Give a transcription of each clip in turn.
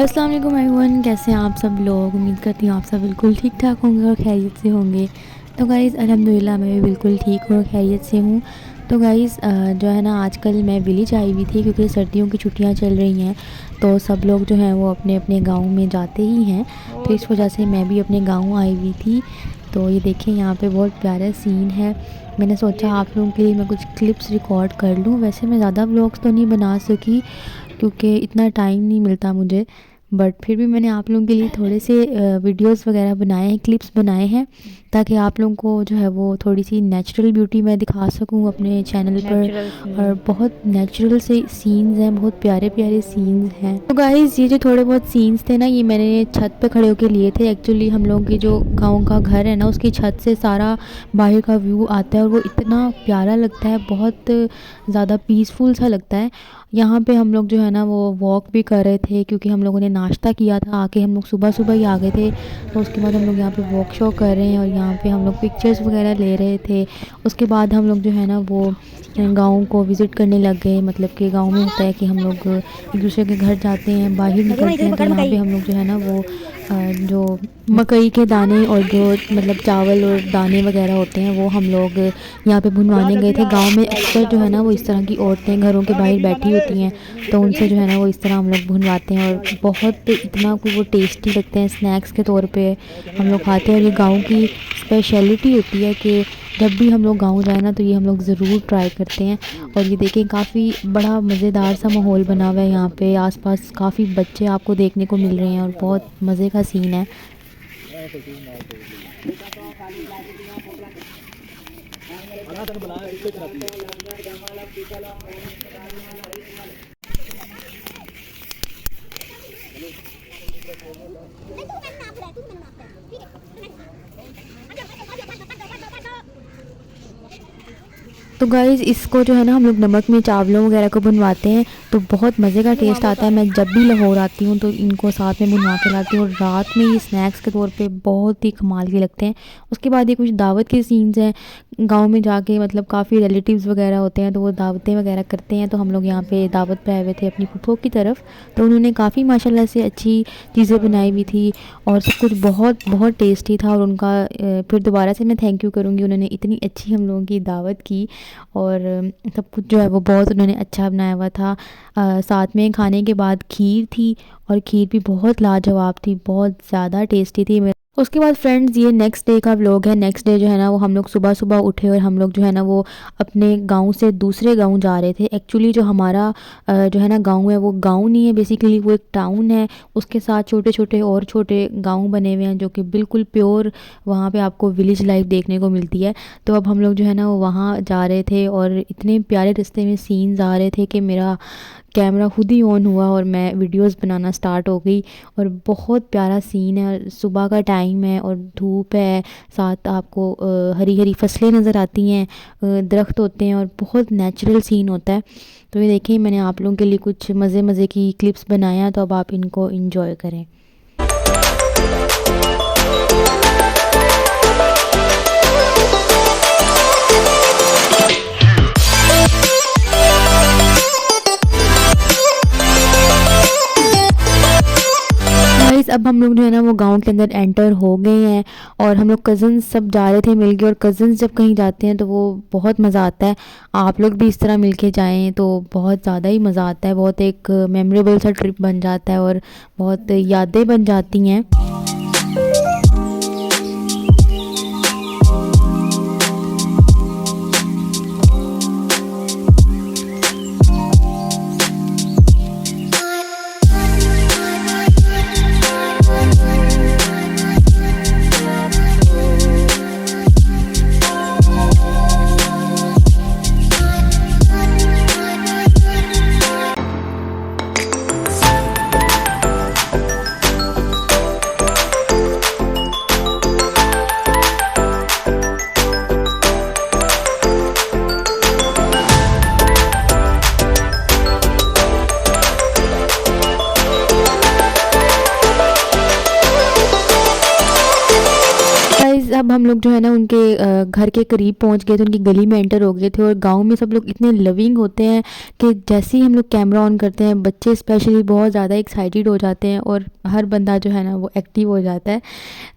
अस्सलाम वालेकुम एवरीवन, कैसे हैं आप सब लोग। उम्मीद करती हूँ आप सब बिल्कुल ठीक ठाक होंगे और खैरियत से होंगे। तो गाइज़ अल्हम्दुलिल्लाह मैं भी बिल्कुल ठीक और खैरियत से हूँ। तो गाइज़ जो है ना, आजकल मैं विलेज आई हुई थी क्योंकि सर्दियों की छुट्टियाँ चल रही हैं। तो सब लोग जो हैं वो अपने अपने गाँव में जाते ही हैं, तो इस वजह से मैं भी अपने गाँव आई हुई थी। तो ये देखें, यहाँ पे बहुत प्यारा सीन है। मैंने सोचा आप लोगों के लिए मैं कुछ क्लिप्स रिकॉर्ड कर लूँ। वैसे मैं ज़्यादा व्लॉग्स तो नहीं बना सकी क्योंकि इतना टाइम नहीं मिलता मुझे, बट फिर भी मैंने आप लोगों के लिए थोड़े से वीडियोस वगैरह बनाए हैं, क्लिप्स बनाए हैं, ताकि आप लोगों को जो है वो थोड़ी सी नेचुरल ब्यूटी मैं दिखा सकूं अपने चैनल पर। और बहुत नेचुरल से सीन्स हैं, बहुत प्यारे प्यारे सीन्स हैं। तो गाइज़ ये जो थोड़े बहुत सीन्स थे ना, ये मैंने छत पे खड़े होकर लिए थे। एक्चुअली हम लोगों की जो गाँव का घर है ना, उसकी छत से सारा बाहर का व्यू आता है और वो इतना प्यारा लगता है, बहुत ज़्यादा पीसफुल सा लगता है। यहाँ पे हम लोग जो है ना वो वॉक भी कर रहे थे क्योंकि हम लोगों ने नाश्ता किया था। आके हम लोग सुबह सुबह ही आ गए थे, तो उसके बाद हम लोग यहाँ पे वॉक शॉक कर रहे हैं और यहाँ पे हम लोग पिक्चर्स वगैरह ले रहे थे। उसके बाद हम लोग जो है ना वो गाँव को विज़िट करने लग गए। मतलब कि गाँव में होता है कि हम लोग एक दूसरे के घर जाते हैं, बाहर निकलते हैं, तो यहाँ पे हम लोग जो है ना वो जो मकई के दाने और जो मतलब चावल और दाने वगैरह होते हैं वो हम लोग यहाँ पे भुनवाने गए थे। गांव में अक्सर जो है ना वो इस तरह की औरतें घरों के बाहर बैठी होती हैं, तो उनसे जो है ना वो इस तरह हम लोग भुनवाते हैं और बहुत इतना कुछ वो टेस्टी लगते हैं। स्नैक्स के तौर पे हम लोग खाते हैं और ये गाँव की स्पेशलिटी होती है कि जब भी हम लोग गाँव जाए ना तो ये हम लोग ज़रूर ट्राई करते हैं। और ये देखें, काफ़ी बड़ा मज़ेदार सा माहौल बना हुआ है यहाँ पे। आसपास काफ़ी बच्चे आपको देखने को मिल रहे हैं और बहुत मज़े का सीन है। तो गाइज़ इसको जो है ना हम लोग नमक में चावलों वगैरह को भुनवाते हैं, तो बहुत मज़े का टेस्ट आता है। मैं जब भी लाहौर आती हूँ तो इनको साथ में भुनवा के लाती हूँ और रात में ये स्नैक्स के तौर पे बहुत ही कमाल के लगते हैं। उसके बाद ये कुछ दावत के सीन्स हैं। गांव में जाके मतलब काफ़ी रिलेटिव्स वगैरह होते हैं, तो वो दावतें वगैरह करते हैं। तो हम लोग यहाँ पे दावत पे आए हुए थे अपनी फूफो की तरफ, तो उन्होंने काफ़ी माशाल्लाह से अच्छी चीज़ें बनाई हुई थी और सब कुछ बहुत बहुत टेस्टी था। और उनका फिर दोबारा से मैं थैंक यू करूँगी, उन्होंने इतनी अच्छी हम लोगों की दावत की और सब कुछ जो है वो बहुत उन्होंने अच्छा बनाया हुआ था। साथ में खाने के बाद खीर थी और खीर भी बहुत लाजवाब थी, बहुत ज़्यादा टेस्टी थी। उसके बाद फ्रेंड्स ये नेक्स्ट डे का व्लॉग है। नेक्स्ट डे जो है ना वो हम लोग सुबह सुबह उठे और हम लोग जो है ना वो अपने गांव से दूसरे गांव जा रहे थे। एक्चुअली जो हमारा जो है ना गांव है वो गांव नहीं है, बेसिकली वो एक टाउन है। उसके साथ छोटे छोटे और छोटे गांव बने हुए हैं जो कि बिल्कुल प्योर वहाँ पे आपको विलेज लाइफ देखने को मिलती है। तो अब हम लोग जो है ना वो वहाँ जा रहे थे और इतने प्यारे रास्ते में सीन्स आ रहे थे कि मेरा कैमरा खुद ही ऑन हुआ और मैं वीडियोस बनाना स्टार्ट हो गई। और बहुत प्यारा सीन है, सुबह का टाइम है और धूप है, साथ आपको हरी हरी फसलें नज़र आती हैं, दरख्त होते हैं और बहुत नेचुरल सीन होता है। तो ये देखिए, मैंने आप लोगों के लिए कुछ मज़े मज़े की क्लिप्स बनाया, तो अब आप इनको इंजॉय करें। अब हम लोग जो है ना वो गांव के अंदर एंटर हो गए हैं और हम लोग कज़न्स सब जा रहे थे मिलके। और कज़न्स जब कहीं जाते हैं तो वो बहुत मज़ा आता है। आप लोग भी इस तरह मिलके जाएं तो बहुत ज़्यादा ही मज़ा आता है, बहुत एक मेमोरेबल सा ट्रिप बन जाता है और बहुत यादें बन जाती हैं। अब हम लोग जो है ना उनके घर के करीब पहुंच गए थे, उनकी गली में एंटर हो गए थे। और गांव में सब लोग इतने लविंग होते हैं कि जैसे ही हम लोग कैमरा ऑन करते हैं, बच्चे स्पेशली बहुत ज़्यादा एक्साइटेड हो जाते हैं और हर बंदा जो है ना वो एक्टिव हो जाता है।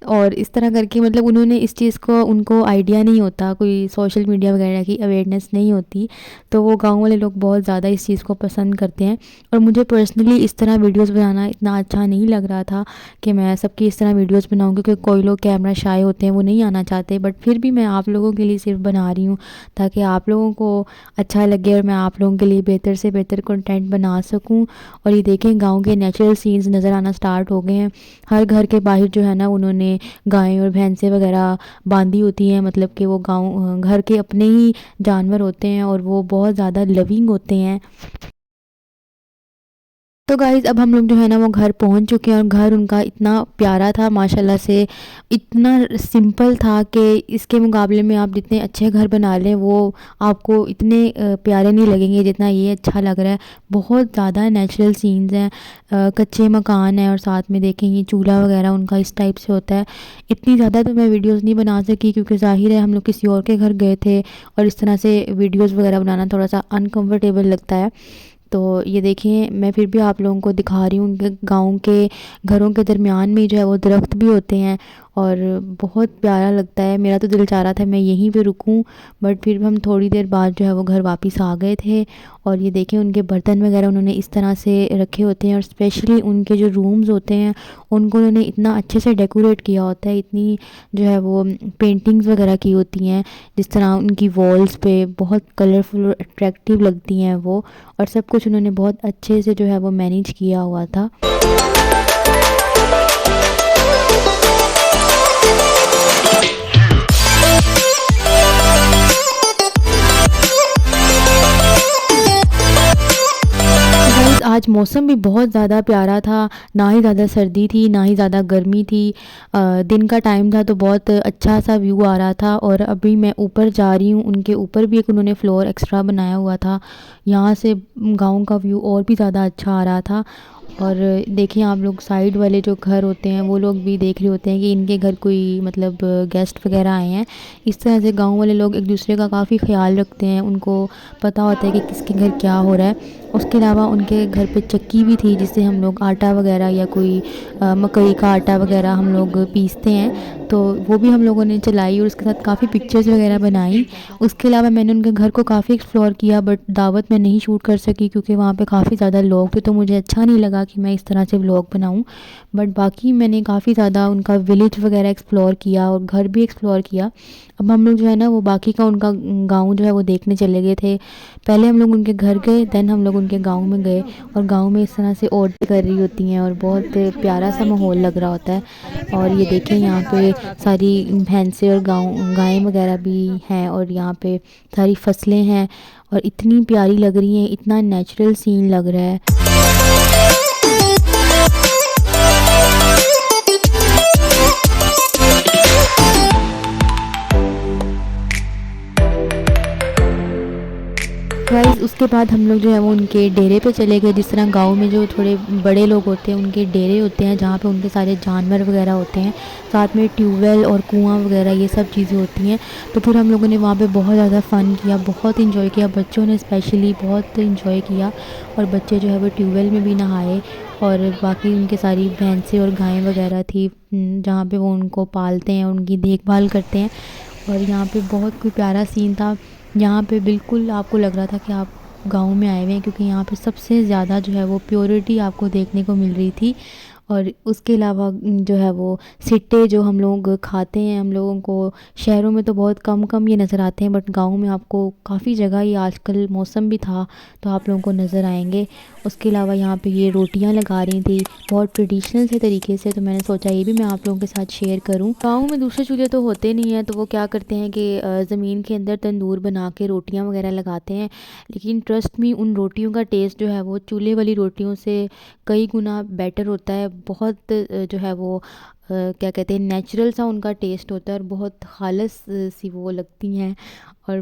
और इस तरह करके मतलब उन्होंने इस चीज़ को, उनको आइडिया नहीं होता, कोई सोशल मीडिया वगैरह की अवेयरनेस नहीं होती, तो वो गांव वाले लोग बहुत ज़्यादा इस चीज़ को पसंद करते हैं। और मुझे पर्सनली इस तरह वीडियोस बनाना इतना अच्छा नहीं लग रहा था कि मैं सबकी इस तरह वीडियोस बनाऊं, क्योंकि कोई लोग कैमरा शाय होते हैं, वो नहीं आना चाहते। बट फिर भी मैं आप लोगों के लिए सिर्फ बना रही हूँ ताकि आप लोगों को अच्छा लगे और मैं आप लोगों के लिए बेहतर से बेहतर कंटेंट बना सकूँ। और ये देखें, गाँव के नेचुरल सीन्स नज़र आना स्टार्ट हो गए हैं। हर घर के बाहर जो है ना उन्होंने गायें और भैंसें वगैरह बांधी होती हैं, मतलब कि वो गाँव घर के अपने ही जानवर होते हैं और वो बहुत ज़्यादा लविंग होते हैं। तो गाइज़ अब हम लोग जो है ना वो घर पहुंच चुके हैं और घर उनका इतना प्यारा था माशाल्लाह से, इतना सिंपल था कि इसके मुकाबले में आप जितने अच्छे घर बना लें वो आपको इतने प्यारे नहीं लगेंगे जितना ये अच्छा लग रहा है। बहुत ज़्यादा नेचुरल सीन्स हैं, कच्चे मकान हैं और साथ में देखेंगे चूल्हा वगैरह उनका इस टाइप से होता है। इतनी ज़्यादा तो मैं वीडियोज़ नहीं बना सकी क्योंकि ज़ाहिर है हम लोग किसी और के घर गए थे और इस तरह से वीडियोज़ वगैरह बनाना थोड़ा सा अनकम्फर्टेबल लगता है। तो ये देखिए, मैं फिर भी आप लोगों को दिखा रही हूँ उनके गाँव के घरों के दरमियान में जो है वो दरख्त भी होते हैं और बहुत प्यारा लगता है। मेरा तो दिल चाह रहा था मैं यहीं पे रुकूं, बट फिर भी हम थोड़ी देर बाद जो है वो घर वापस आ गए थे। और ये देखें, उनके बर्तन वगैरह उन्होंने इस तरह से रखे होते हैं और स्पेशली उनके जो रूम्स होते हैं उनको उन्होंने इतना अच्छे से डेकोरेट किया होता है, इतनी जो है वो पेंटिंग्स वगैरह की होती हैं जिस तरह उनकी वॉल्स पे बहुत कलरफुल और अट्रैक्टिव लगती हैं वो। और सब कुछ उन्होंने बहुत अच्छे से जो है वो मैनेज किया हुआ था। आज मौसम भी बहुत ज़्यादा प्यारा था, ना ही ज़्यादा सर्दी थी ना ही ज़्यादा गर्मी थी। दिन का टाइम था तो बहुत अच्छा सा व्यू आ रहा था। और अभी मैं ऊपर जा रही हूँ, उनके ऊपर भी एक उन्होंने फ्लोर एक्स्ट्रा बनाया हुआ था, यहाँ से गाँव का व्यू और भी ज़्यादा अच्छा आ रहा था। और देखिए आप लोग, साइड वाले जो घर होते हैं वो लोग भी देख रहे होते हैं कि इनके घर कोई मतलब गेस्ट वगैरह आए हैं। इस तरह से गांव वाले लोग एक दूसरे का काफ़ी ख्याल रखते हैं, उनको पता होता है कि किसके घर क्या हो रहा है। उसके अलावा उनके घर पे चक्की भी थी जिससे हम लोग आटा वगैरह या कोई मकई का आटा वगैरह हम लोग पीसते हैं, तो वो भी हम लोगों ने चलाई और उसके साथ काफ़ी पिक्चर्स वगैरह बनाई। उसके अलावा मैंने उनके घर को काफ़ी एक्सप्लोर किया, बट दावत में नहीं शूट कर सकी क्योंकि वहाँ पे काफ़ी ज़्यादा लोग थे, तो मुझे अच्छा नहीं लगा कि मैं इस तरह से व्लॉग बनाऊँ। बट बाकी मैंने काफ़ी ज़्यादा उनका विलेज वगैरह एक्सप्लोर किया और घर भी एक्सप्लोर किया। अब हम लोग जो है ना वो बाकी का उनका गाँव जो है वो देखने चले गए थे। पहले हम लोग उनके घर गए, देन हम लोग उनके गाँव में गए और गाँव में इस तरह से औरतें कर रही होती हैं और बहुत प्यारा सा माहौल लग रहा होता है। और ये देखिए यहाँ पे सारी भैंसें और गायें वगैरह भी हैं और यहाँ पे सारी फसलें हैं और इतनी प्यारी लग रही हैं, इतना नेचुरल सीन लग रहा है। गाइस उसके बाद हम लोग जो है वो उनके डेरे पे चले गए। जिस तरह गाँव में जो थोड़े बड़े लोग होते हैं उनके डेरे होते हैं जहाँ पे उनके सारे जानवर वगैरह होते हैं, साथ में ट्यूबवेल और कुआं वगैरह ये सब चीज़ें होती हैं। तो फिर हम लोगों ने वहाँ पे बहुत ज़्यादा फ़न किया, बहुत इंजॉय किया, बच्चों ने स्पेशली बहुत इंजॉय किया। और बच्चे जो है वो ट्यूबवेल में भी नहाए और बाकी उनके सारी भैंसें और गायें वगैरह थी जहाँ पे वो उनको पालते हैं, उनकी देखभाल करते हैं। और यहाँ पे बहुत कोई प्यारा सीन था, यहाँ पे बिल्कुल आपको लग रहा था कि आप गाँव में आए हुए हैं, क्योंकि यहाँ पे सबसे ज़्यादा जो है वो प्योरिटी आपको देखने को मिल रही थी। और उसके अलावा जो है वो सिट्टे जो हम लोग खाते हैं, हम लोगों को शहरों में तो बहुत कम कम ये नज़र आते हैं, बट गाँव में आपको काफ़ी जगह ये आजकल मौसम भी था तो आप लोगों को नज़र आएंगे। उसके अलावा यहाँ पे ये रोटियां लगा रही थी बहुत ट्रेडिशनल से तरीके से, तो मैंने सोचा ये भी मैं आप लोगों के साथ शेयर करूँ। गाँव में दूसरे चूल्हे तो होते नहीं हैं, तो वो क्या करते हैं कि ज़मीन के अंदर तंदूर बना के रोटियाँ वगैरह लगाते हैं। लेकिन ट्रस्ट मी, उन रोटियों का टेस्ट जो है वो चूल्हे वाली रोटियों से कई गुना बेटर होता है। बहुत जो है वो क्या कहते हैं, नेचुरल सा उनका टेस्ट होता है और बहुत खालिस सी वो लगती हैं। और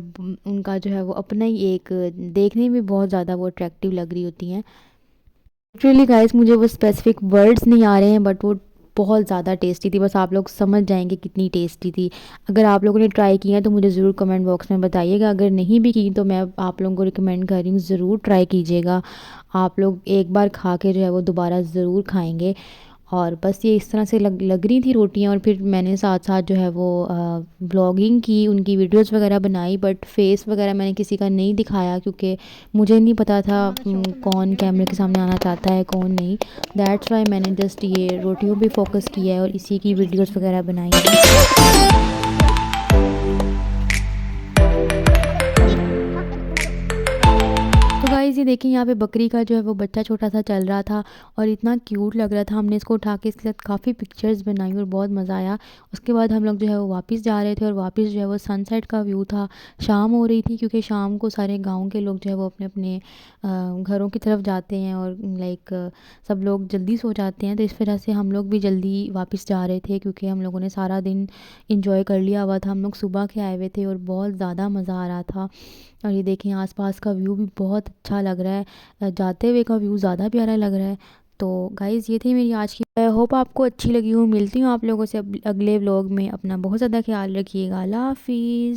उनका जो है वो अपना ही एक देखने में बहुत ज़्यादा वो अट्रैक्टिव लग रही होती हैं। लिटरली गाइस मुझे वो स्पेसिफिक वर्ड्स नहीं आ रहे हैं, बट वो बहुत ज़्यादा टेस्टी थी, बस आप लोग समझ जाएंगे कितनी टेस्टी थी। अगर आप लोगों ने ट्राई किया है तो मुझे ज़रूर कमेंट बॉक्स में बताइएगा, अगर नहीं भी की तो मैं आप लोगों को रिकमेंड कर रही हूँ, ज़रूर ट्राई कीजिएगा। आप लोग एक बार खा के जो है वो दोबारा ज़रूर खाएंगे। और बस ये इस तरह से लग रही थी रोटियां, और फिर मैंने साथ साथ जो है वो ब्लॉगिंग की, उनकी वीडियोस वगैरह बनाई, बट फेस वगैरह मैंने किसी का नहीं दिखाया क्योंकि मुझे नहीं पता था कौन कैमरे के सामने आना चाहता है कौन नहीं। दैट्स वाई मैंने जस्ट ये रोटियों पे फोकस किया है और इसी की वीडियोस वगैरह बनाई हैं। तो गाइस ये देखिए, यहाँ पे बकरी का जो है वो बच्चा छोटा सा चल रहा था और इतना क्यूट लग रहा था। हमने इसको उठा के इसके साथ काफ़ी पिक्चर्स बनाई और बहुत मज़ा आया। उसके बाद हम लोग जो है वो वापस जा रहे थे, और वापस जो है वो सनसेट का व्यू था। शाम हो रही थी क्योंकि शाम को सारे गांव के लोग जो है वो अपने अपने घरों की तरफ जाते हैं, और लाइक सब लोग जल्दी सो जाते हैं। तो इस वजह से हम लोग भी जल्दी वापस जा रहे थे क्योंकि हम लोगों ने सारा दिन इंजॉय कर लिया हुआ था। हम लोग सुबह के आए हुए थे और बहुत ज़्यादा मज़ा आ रहा था। और ये देखें, आसपास का व्यू भी बहुत अच्छा लग रहा है, जाते हुए का व्यू ज़्यादा प्यारा लग रहा है। तो गाइज़ ये थी मेरी आज की, आई होप आपको अच्छी लगी हूँ। मिलती हूँ आप लोगों से अगले व्लॉग में। अपना बहुत ज़्यादा ख्याल रखिएगा। अल्लाह हाफिज़।